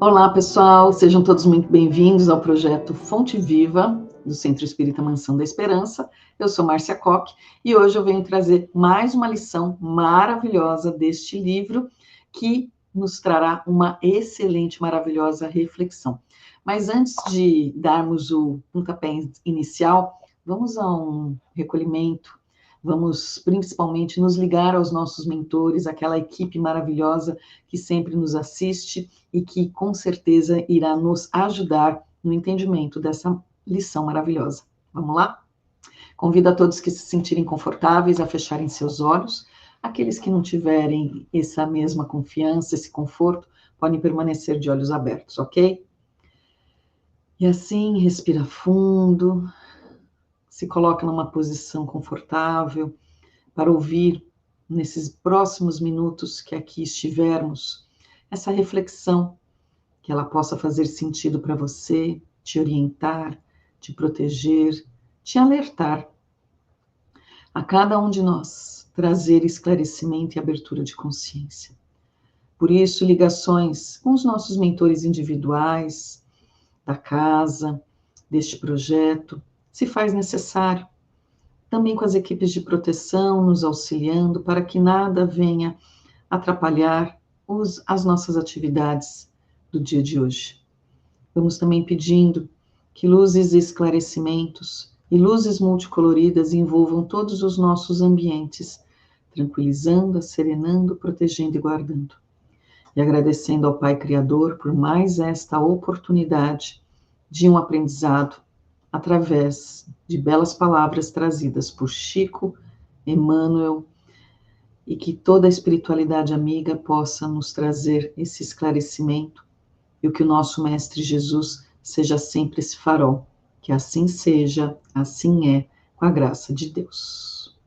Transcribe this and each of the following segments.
Olá, pessoal, sejam todos muito bem-vindos ao projeto Fonte Viva do Centro Espírita Mansão da Esperança. Eu sou Márcia Koch e hoje eu venho trazer mais uma lição maravilhosa deste livro que nos trará uma excelente, maravilhosa reflexão. Mas antes de darmos o pontapé inicial, vamos a um recolhimento. Vamos principalmente nos ligar aos nossos mentores, aquela equipe maravilhosa que sempre nos assiste e que com certeza irá nos ajudar no entendimento dessa lição maravilhosa. Vamos lá? Convido a todos que se sentirem confortáveis a fecharem seus olhos. Aqueles que não tiverem essa mesma confiança, esse conforto, podem permanecer de olhos abertos, ok? E assim, respira fundo, se coloca numa posição confortável para ouvir, nesses próximos minutos que aqui estivermos, essa reflexão, que ela possa fazer sentido para você, te orientar, te proteger, te alertar. A cada um de nós, trazer esclarecimento e abertura de consciência. Por isso, ligações com os nossos mentores individuais, da casa, deste projeto, se faz necessário. Também com as equipes de proteção nos auxiliando para que nada venha atrapalhar as nossas atividades do dia de hoje. Vamos também pedindo que luzes e esclarecimentos e luzes multicoloridas envolvam todos os nossos ambientes, tranquilizando, serenando, protegendo e guardando. E agradecendo ao Pai Criador por mais esta oportunidade de um aprendizado através de belas palavras trazidas por Chico, Emmanuel, e que toda a espiritualidade amiga possa nos trazer esse esclarecimento e o que o nosso Mestre Jesus seja sempre esse farol. Que assim seja, assim é, com a graça de Deus.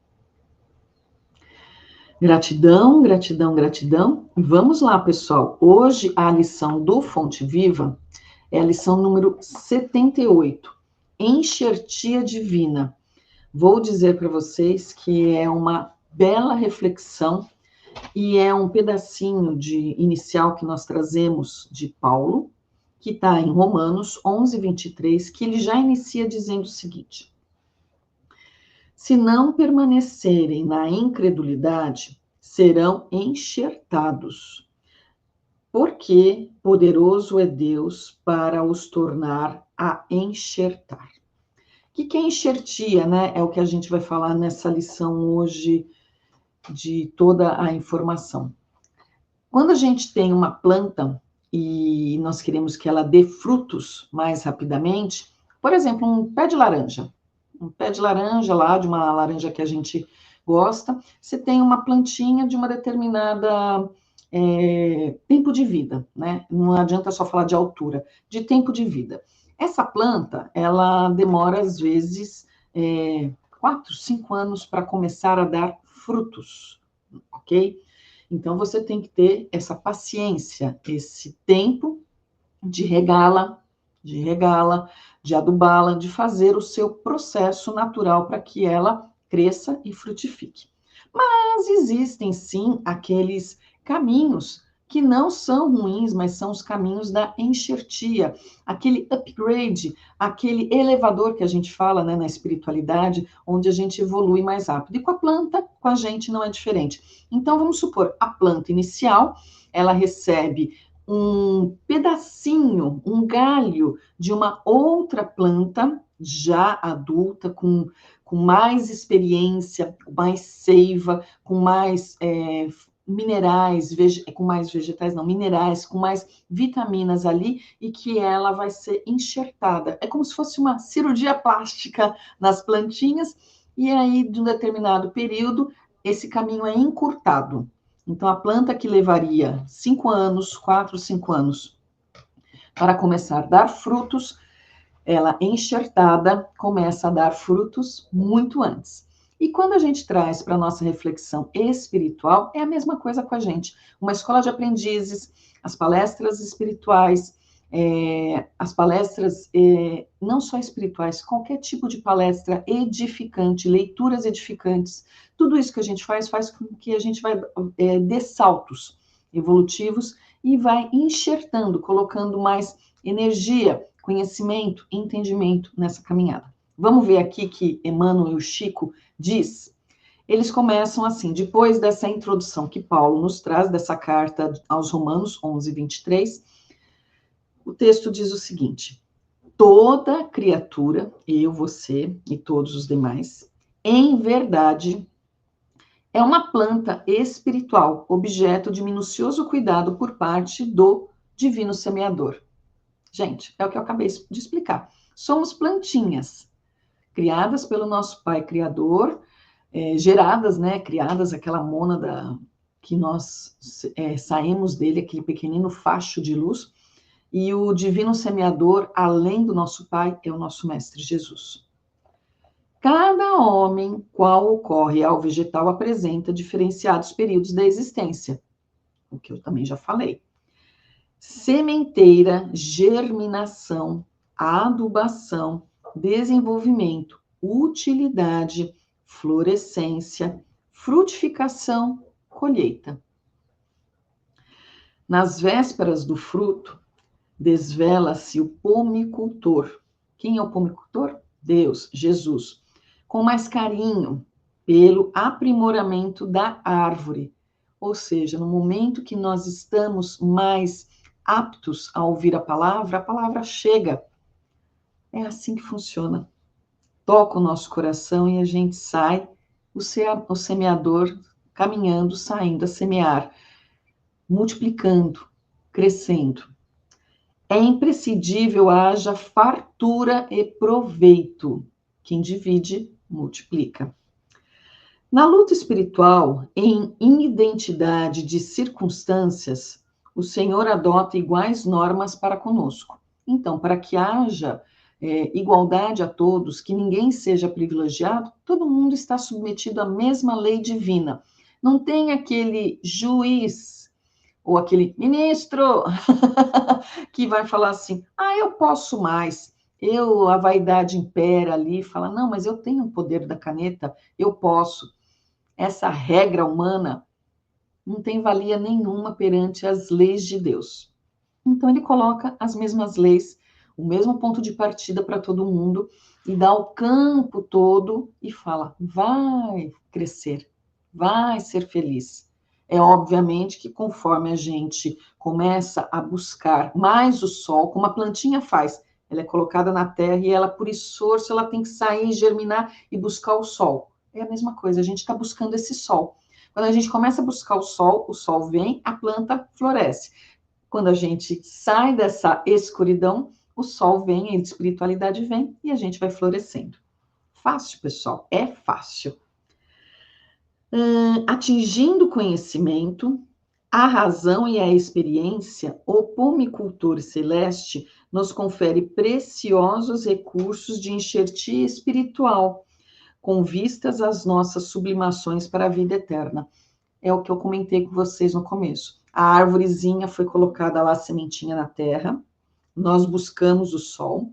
Gratidão, gratidão, gratidão. Vamos lá, pessoal. Hoje a lição do Fonte Viva é a lição número 78, Enxertia Divina. Vou dizer para vocês que é uma bela reflexão e é um pedacinho inicial que nós trazemos de Paulo, que está em Romanos 11, 23, que ele já inicia dizendo o seguinte: se não permanecerem na incredulidade, serão enxertados, porque poderoso é Deus para os tornar a enxertar. O que é enxertia, né? É o que a gente vai falar nessa lição hoje de toda a informação. Quando a gente tem uma planta e nós queremos que ela dê frutos mais rapidamente, por exemplo, um pé de laranja lá, de uma laranja que a gente gosta, você tem uma plantinha de uma determinada tempo de vida, né? Não adianta só falar de altura, de tempo de vida. Essa planta, ela demora, às vezes, 4, 5 anos para começar a dar frutos, ok? Então, você tem que ter essa paciência, esse tempo de regá-la, de adubá-la, de fazer o seu processo natural para que ela cresça e frutifique. Mas existem, sim, aqueles caminhos que não são ruins, mas são os caminhos da enxertia, aquele upgrade, aquele elevador que a gente fala, né, na espiritualidade, onde a gente evolui mais rápido. E com a planta, com a gente não é diferente. Então, vamos supor, a planta inicial, ela recebe um pedacinho, um galho de uma outra planta já adulta, com mais experiência, com mais seiva, com mais minerais, com mais vegetais, não, minerais, com mais vitaminas ali, e que ela vai ser enxertada. É como se fosse uma cirurgia plástica nas plantinhas, e aí, de um determinado período, esse caminho é encurtado. Então, a planta que levaria 5 anos, 4, 5 anos, para começar a dar frutos, ela enxertada começa a dar frutos muito antes. E quando a gente traz para a nossa reflexão espiritual, é a mesma coisa com a gente. Uma escola de aprendizes, as palestras espirituais, as palestras não só espirituais, qualquer tipo de palestra edificante, leituras edificantes, tudo isso que a gente faz com que a gente vai dê saltos evolutivos e vai enxertando, colocando mais energia, conhecimento, entendimento nessa caminhada. Vamos ver aqui que Emmanuel e o Chico diz. Eles começam assim, depois dessa introdução que Paulo nos traz, dessa carta aos Romanos 11, 23, o texto diz o seguinte: toda criatura, eu, você e todos os demais, em verdade, é uma planta espiritual, objeto de minucioso cuidado por parte do divino semeador. Gente, é o que eu acabei de explicar. Somos plantinhas, criadas pelo nosso Pai Criador, geradas, né, criadas, aquela mônada que nós saímos dele, aquele pequenino facho de luz, e o divino semeador, além do nosso Pai, é o nosso Mestre Jesus. Cada homem, qual ocorre ao vegetal, apresenta diferenciados períodos da existência, o que eu também já falei. Sementeira, germinação, adubação, desenvolvimento, utilidade, florescência, frutificação, colheita. Nas vésperas do fruto, desvela-se o pomicultor. Quem é o pomicultor? Deus, Jesus. Com mais carinho, pelo aprimoramento da árvore. Ou seja, no momento que nós estamos mais aptos a ouvir a palavra chega. É assim que funciona. Toca o nosso coração e a gente sai, o semeador caminhando, saindo a semear, multiplicando, crescendo. É imprescindível haja fartura e proveito. Quem divide, multiplica. Na luta espiritual, em identidade de circunstâncias, o Senhor adota iguais normas para conosco. Então, para que haja igualdade a todos, que ninguém seja privilegiado, todo mundo está submetido à mesma lei divina. Não tem aquele juiz ou aquele ministro que vai falar assim, eu posso mais. A vaidade impera ali, fala, não, mas eu tenho o poder da caneta, eu posso. Essa regra humana não tem valia nenhuma perante as leis de Deus. Então ele coloca as mesmas leis, o mesmo ponto de partida para todo mundo, e dá o campo todo e fala, vai crescer, vai ser feliz. É obviamente que conforme a gente começa a buscar mais o sol, como a plantinha faz, ela é colocada na terra e ela, por esforço, ela tem que sair, germinar e buscar o sol. É a mesma coisa, a gente está buscando esse sol. Quando a gente começa a buscar o sol vem, a planta floresce. Quando a gente sai dessa escuridão, o sol vem, a espiritualidade vem e a gente vai florescendo. Fácil, pessoal, é fácil. Atingindo o conhecimento, a razão e a experiência, o pomicultor celeste nos confere preciosos recursos de enxertia espiritual, com vistas às nossas sublimações para a vida eterna. É o que eu comentei com vocês no começo. A árvorezinha foi colocada lá, a sementinha na terra, nós buscamos o sol,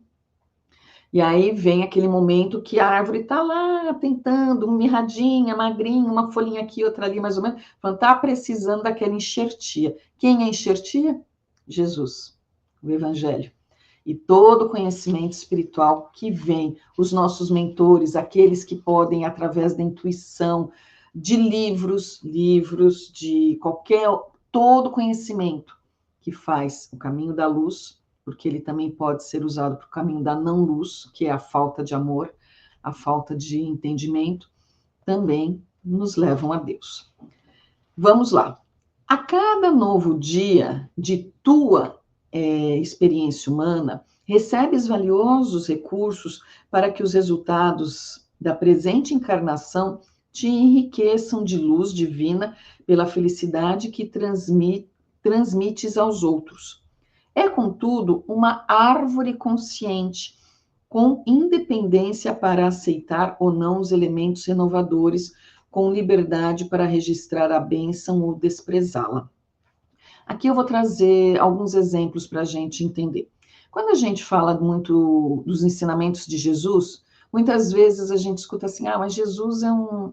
e aí vem aquele momento que a árvore está lá tentando, mirradinha, magrinha, uma folhinha aqui, outra ali, mais ou menos, falando, está precisando daquela enxertia. Quem é enxertia? Jesus, o Evangelho. E todo o conhecimento espiritual que vem, os nossos mentores, aqueles que podem, através da intuição, de livros, de qualquer, todo conhecimento que faz o caminho da luz, porque ele também pode ser usado para o caminho da não-luz, que é a falta de amor, a falta de entendimento, também nos levam a Deus. Vamos lá. A cada novo dia de tua experiência humana, recebes valiosos recursos para que os resultados da presente encarnação te enriqueçam de luz divina pela felicidade que transmites aos outros. É, contudo, uma árvore consciente, com independência para aceitar ou não os elementos renovadores, com liberdade para registrar a bênção ou desprezá-la. Aqui eu vou trazer alguns exemplos para a gente entender. Quando a gente fala muito dos ensinamentos de Jesus, Muitas vezes a gente escuta assim, mas Jesus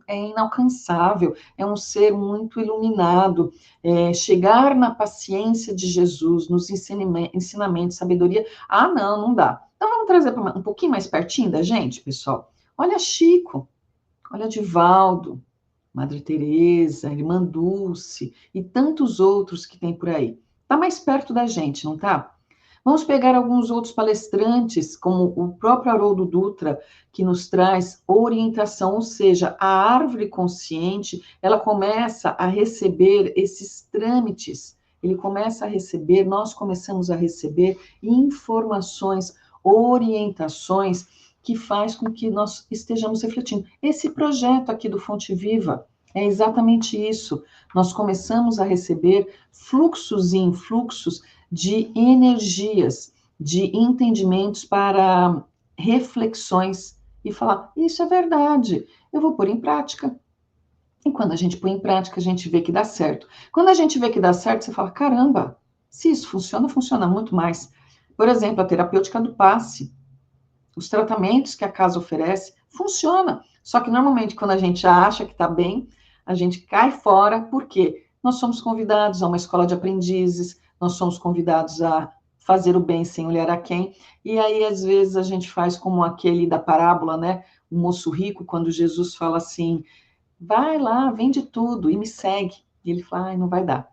é inalcançável, é um ser muito iluminado. Chegar na paciência de Jesus, nos ensinamentos, sabedoria, não dá. Então vamos trazer para um pouquinho mais pertinho da gente, pessoal. Olha Chico, olha Divaldo, Madre Teresa, Irmã Dulce e tantos outros que tem por aí. Está mais perto da gente, não tá? Vamos pegar alguns outros palestrantes, como o próprio Haroldo Dutra, que nos traz orientação, ou seja, a árvore consciente, ela começa a receber esses trâmites, nós começamos a receber informações, orientações, que faz com que nós estejamos refletindo. Esse projeto aqui do Fonte Viva é exatamente isso. Nós começamos a receber fluxos e influxos de energias, de entendimentos para reflexões e falar, isso é verdade, eu vou pôr em prática. E quando a gente põe em prática, a gente vê que dá certo. Quando a gente vê que dá certo, você fala, caramba, se isso funciona, funciona muito mais. Por exemplo, a terapêutica do passe, os tratamentos que a casa oferece, funciona. Só que normalmente quando a gente acha que está bem, a gente cai fora, porque nós somos convidados a uma escola de aprendizes, nós somos convidados a fazer o bem sem olhar a quem, e aí às vezes a gente faz como aquele da parábola, né? O moço rico, quando Jesus fala assim, vai lá, vende tudo e me segue. E ele fala, não vai dar.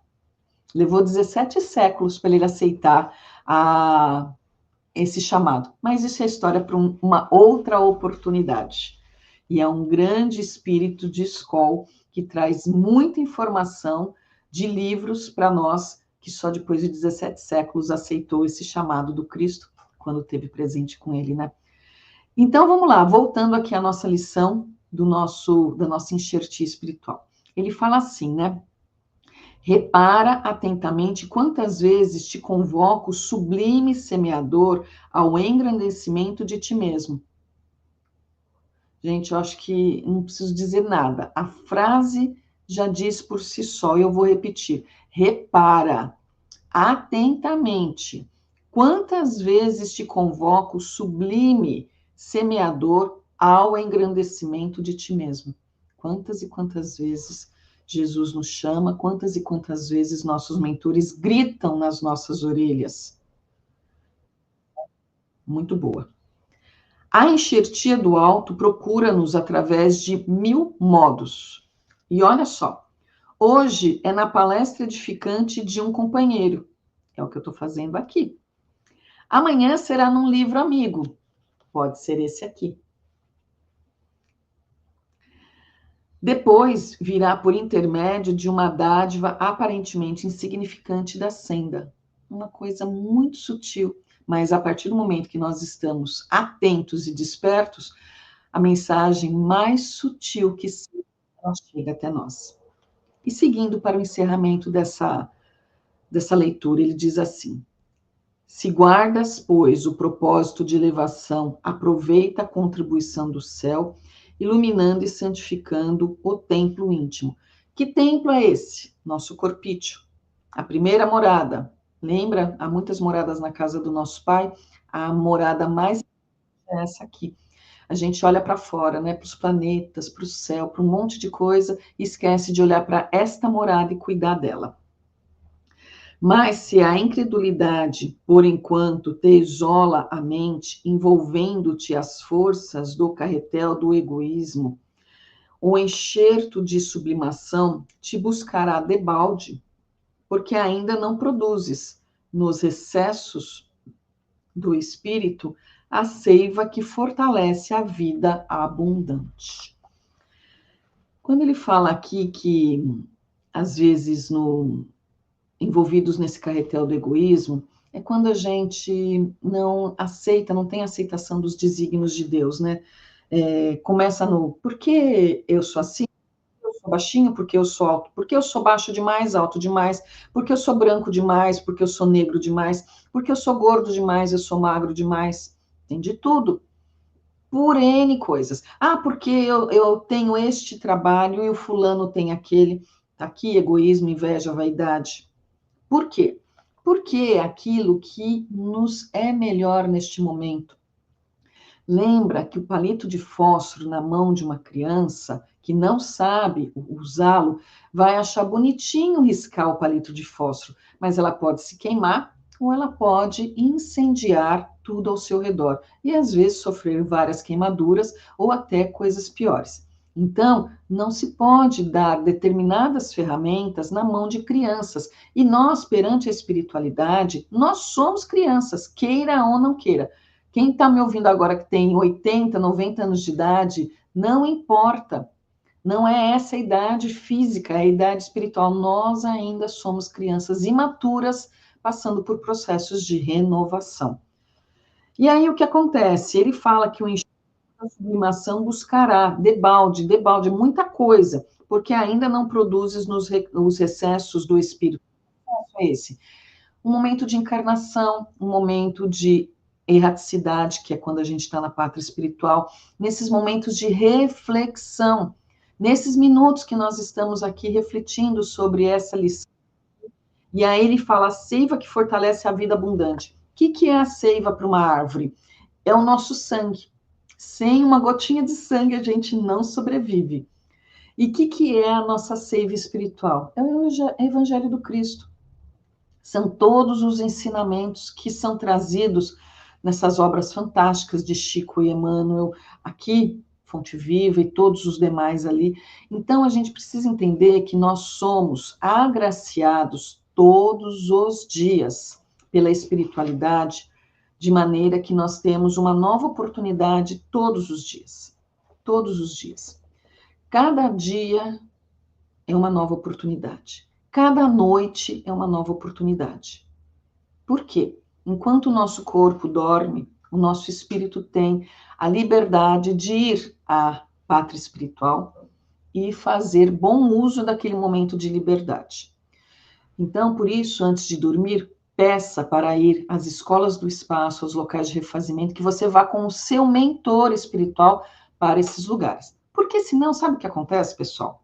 Levou 17 séculos para ele aceitar esse chamado. Mas isso é história para uma outra oportunidade. E é um grande espírito de escola que traz muita informação de livros para nós, que só depois de 17 séculos aceitou esse chamado do Cristo, quando teve presente com ele, né? Então, vamos lá, voltando aqui à nossa lição da nossa enxertia espiritual. Ele fala assim, né? Repara atentamente quantas vezes te convoco, sublime semeador, ao engrandecimento de ti mesmo. Gente, eu acho que não preciso dizer nada. A frase já diz por si só, e eu vou repetir. Repara atentamente quantas vezes te convoco, sublime semeador, ao engrandecimento de ti mesmo. Quantas e quantas vezes Jesus nos chama, quantas e quantas vezes nossos mentores gritam nas nossas orelhas. Muito boa. A enxertia do alto procura-nos através de 1000 modos. E olha só, hoje é na palestra edificante de um companheiro. É o que eu estou fazendo aqui. Amanhã será num livro amigo. Pode ser esse aqui. Depois virá por intermédio de uma dádiva aparentemente insignificante da senda. Uma coisa muito sutil, mas a partir do momento que nós estamos atentos e despertos, a mensagem mais sutil que chega até nós. E seguindo para o encerramento dessa leitura, ele diz assim: se guardas, pois, o propósito de elevação, aproveita a contribuição do céu, iluminando e santificando o templo íntimo. Que templo é esse? Nosso corpício. A primeira morada. Lembra? Há muitas moradas na casa do nosso Pai. A morada mais é essa aqui. A gente olha para fora, né? Para os planetas, para o céu, para um monte de coisa, e esquece de olhar para esta morada e cuidar dela. Mas se a incredulidade, por enquanto, te isola a mente, envolvendo-te as forças do carretel do egoísmo, o enxerto de sublimação te buscará debalde, porque ainda não produzes, nos excessos do espírito, a seiva que fortalece a vida abundante. Quando ele fala aqui que, às vezes, envolvidos nesse carretel do egoísmo, é quando a gente não aceita, não tem aceitação dos desígnios de Deus, né? Começa no, por que eu sou assim? Eu sou baixinho, porque eu sou alto? Porque eu sou baixo demais, alto demais? Porque eu sou branco demais? Porque eu sou negro demais? Porque eu sou gordo demais, eu sou magro demais? Tem de tudo. Por N coisas. Porque eu tenho este trabalho e o fulano tem aquele. Tá aqui egoísmo, inveja, vaidade. Por quê? Porque é aquilo que nos é melhor neste momento. Lembra que o palito de fósforo na mão de uma criança que não sabe usá-lo, vai achar bonitinho riscar o palito de fósforo, mas ela pode se queimar ou ela pode incendiar tudo ao seu redor e às vezes sofrer várias queimaduras ou até coisas piores. Então, não se pode dar determinadas ferramentas na mão de crianças. E nós, perante a espiritualidade, nós somos crianças, queira ou não queira. Quem está me ouvindo agora que tem 80, 90 anos de idade, não importa. Não é essa a idade física, é a idade espiritual. Nós ainda somos crianças imaturas, passando por processos de renovação. E aí o que acontece? Ele fala que o enxerto da sublimação buscará, debalde, muita coisa, porque ainda não produzes os recessos do espírito. É esse. Um momento de encarnação, um momento de erraticidade, que é quando a gente está na pátria espiritual, nesses momentos de reflexão, nesses minutos que nós estamos aqui refletindo sobre essa lição. E aí ele fala a seiva que fortalece a vida abundante. O que é a seiva para uma árvore? É o nosso sangue. Sem uma gotinha de sangue a gente não sobrevive. E o que é a nossa seiva espiritual? É o Evangelho do Cristo. São todos os ensinamentos que são trazidos nessas obras fantásticas de Chico e Emmanuel, aqui, Fonte Viva e todos os demais ali. Então, a gente precisa entender que nós somos agraciados todos os dias pela espiritualidade, de maneira que nós temos uma nova oportunidade todos os dias. Todos os dias. Cada dia é uma nova oportunidade. Cada noite é uma nova oportunidade. Por quê? Enquanto o nosso corpo dorme, o nosso espírito tem a liberdade de ir à pátria espiritual e fazer bom uso daquele momento de liberdade. Então, por isso, antes de dormir, peça para ir às escolas do espaço, aos locais de refazimento, que você vá com o seu mentor espiritual para esses lugares. Porque senão, sabe o que acontece, pessoal?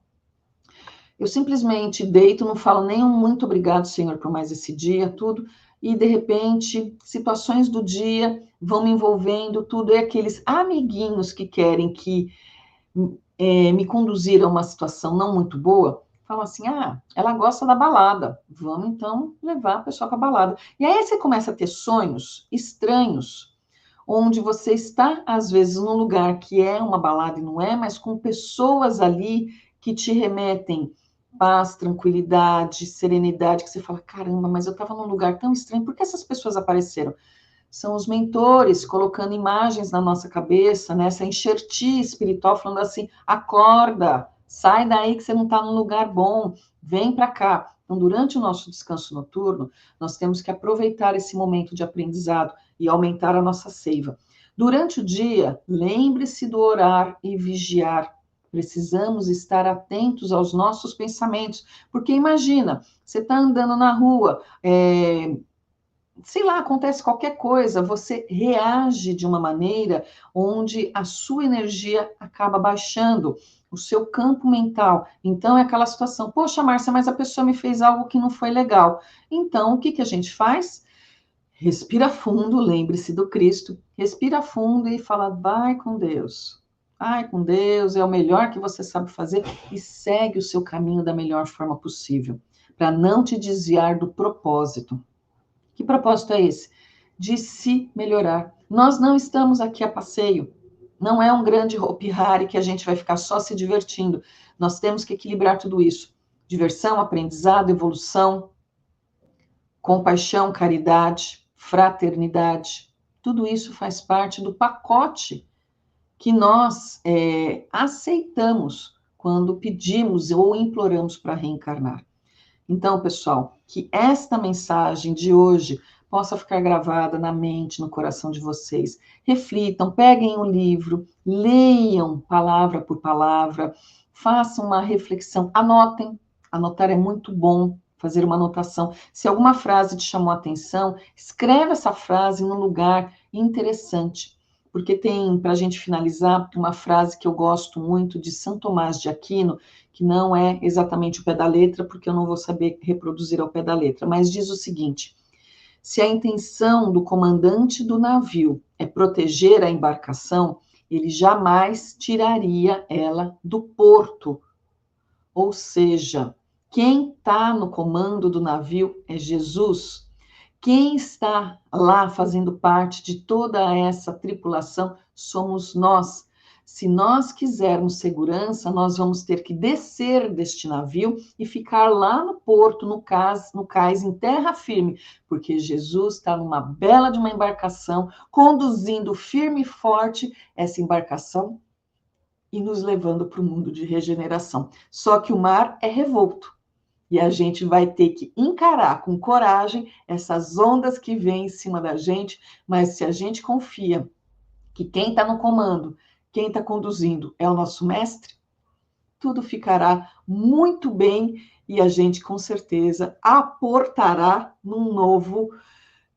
Eu simplesmente deito, não falo nem um muito obrigado, Senhor, por mais esse dia, tudo, e de repente, situações do dia vão me envolvendo, tudo, e aqueles amiguinhos que querem que me conduzir a uma situação não muito boa, falam assim, ela gosta da balada, vamos então levar a pessoa para a balada. E aí você começa a ter sonhos estranhos, onde você está, às vezes, num lugar que é uma balada e não é, mas com pessoas ali que te remetem paz, tranquilidade, serenidade, que você fala, caramba, mas eu estava num lugar tão estranho, por que essas pessoas apareceram? São os mentores colocando imagens na nossa cabeça, nessa enxertia espiritual, falando assim, acorda, sai daí que você não está num lugar bom, vem para cá. Então, durante o nosso descanso noturno, nós temos que aproveitar esse momento de aprendizado e aumentar a nossa seiva. Durante o dia, lembre-se do orar e vigiar. Precisamos estar atentos aos nossos pensamentos, porque imagina, você está andando na rua, sei lá, acontece qualquer coisa, você reage de uma maneira onde a sua energia acaba baixando, o seu campo mental. Então, é aquela situação, poxa, Márcia, mas a pessoa me fez algo que não foi legal. Então, o que a gente faz? Respira fundo, lembre-se do Cristo, respira fundo e fala, vai com Deus. Vai com Deus, é o melhor que você sabe fazer e segue o seu caminho da melhor forma possível, para não te desviar do propósito. Que propósito é esse? De se melhorar. Nós não estamos aqui a passeio. Não é um grande Hopi Hari que a gente vai ficar só se divertindo. Nós temos que equilibrar tudo isso. Diversão, aprendizado, evolução, compaixão, caridade, fraternidade. Tudo isso faz parte do pacote que nós aceitamos quando pedimos ou imploramos para reencarnar. Então, pessoal, que esta mensagem de hoje possa ficar gravada na mente, no coração de vocês. Reflitam, peguem um livro, leiam palavra por palavra, façam uma reflexão, anotem. Anotar é muito bom, fazer uma anotação. Se alguma frase te chamou a atenção, escreve essa frase num lugar interessante. Porque tem, para a gente finalizar, uma frase que eu gosto muito de São Tomás de Aquino, que não é exatamente o pé da letra, porque eu não vou saber reproduzir ao pé da letra, mas diz o seguinte: Se a intenção do comandante do navio é proteger a embarcação, ele jamais tiraria ela do porto. Ou seja, quem está no comando do navio é Jesus. Quem está lá fazendo parte de toda essa tripulação somos nós. Se nós quisermos segurança, nós vamos ter que descer deste navio e ficar lá no porto, no cais, em terra firme, porque Jesus está numa bela de uma embarcação, conduzindo firme e forte essa embarcação e nos levando para o mundo de regeneração. Só que o mar é revolto. E a gente vai ter que encarar com coragem essas ondas que vêm em cima da gente, mas se a gente confia que quem está no comando, quem está conduzindo é o nosso mestre, tudo ficará muito bem e a gente com certeza aportará num novo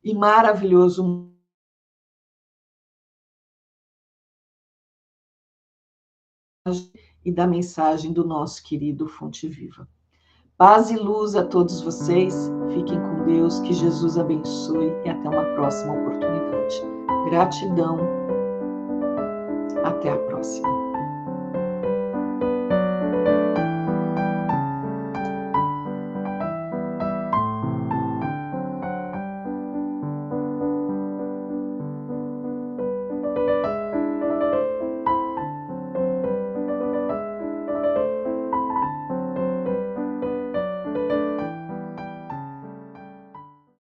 e maravilhoso mundo. E da mensagem do nosso querido Fonte Viva. Paz e luz a todos vocês, fiquem com Deus, que Jesus abençoe e até uma próxima oportunidade. Gratidão, até a próxima.